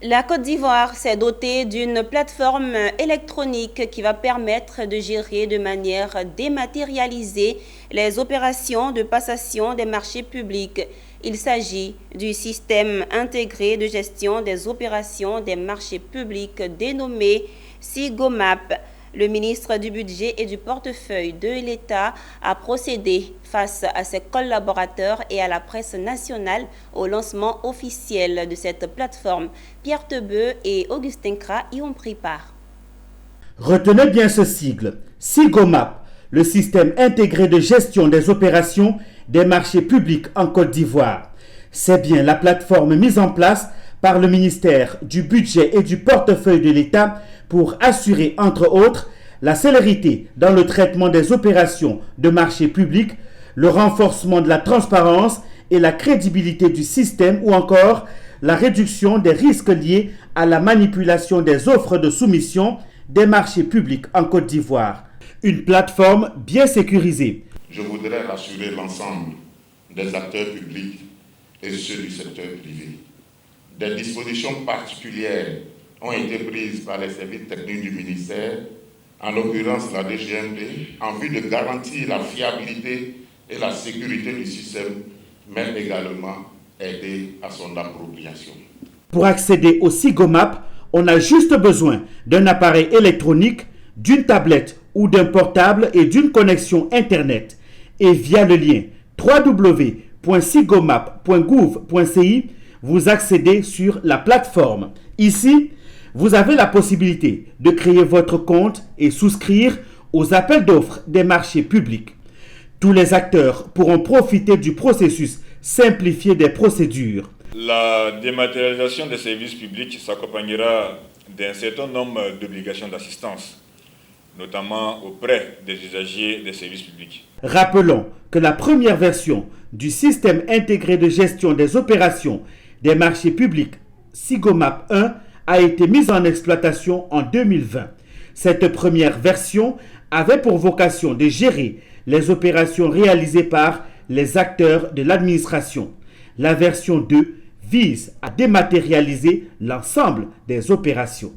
La Côte d'Ivoire s'est dotée d'une plateforme électronique qui va permettre de gérer de manière dématérialisée les opérations de passation des marchés publics. Il s'agit du système intégré de gestion des opérations des marchés publics dénommé SIGOMAP. Le ministre du Budget et du Portefeuille de l'État a procédé face à ses collaborateurs et à la presse nationale au lancement officiel de cette plateforme. Pierre Tebeu et Augustin Kra y ont pris part. Retenez bien ce sigle, SIGOMAP, le système intégré de gestion des opérations des marchés publics en Côte d'Ivoire. C'est bien la plateforme mise en place par le ministère du Budget et du Portefeuille de l'État pour assurer, entre autres, la célérité dans le traitement des opérations de marché public, le renforcement de la transparence et la crédibilité du système ou encore la réduction des risques liés à la manipulation des offres de soumission des marchés publics en Côte d'Ivoire. Une plateforme bien sécurisée. Je voudrais rassurer l'ensemble des acteurs publics et ceux du secteur privé. Des dispositions particulières ont été prises par les services techniques du ministère, en l'occurrence la DGMD, en vue de garantir la fiabilité et la sécurité du système, mais également aider à son appropriation. Pour accéder au SIGOMAP, on a juste besoin d'un appareil électronique, d'une tablette ou d'un portable et d'une connexion Internet. Et via le lien www.sigomap.gouv.ci, vous accédez sur la plateforme. Ici, vous avez la possibilité de créer votre compte et souscrire aux appels d'offres des marchés publics. Tous les acteurs pourront profiter du processus simplifié des procédures. La dématérialisation des services publics s'accompagnera d'un certain nombre d'obligations d'assistance, notamment auprès des usagers des services publics. Rappelons que la première version du système intégré de gestion des opérations des marchés publics SIGOMAP 1 a été mise en exploitation en 2020. Cette première version avait pour vocation de gérer les opérations réalisées par les acteurs de l'administration. La version 2 vise à dématérialiser l'ensemble des opérations.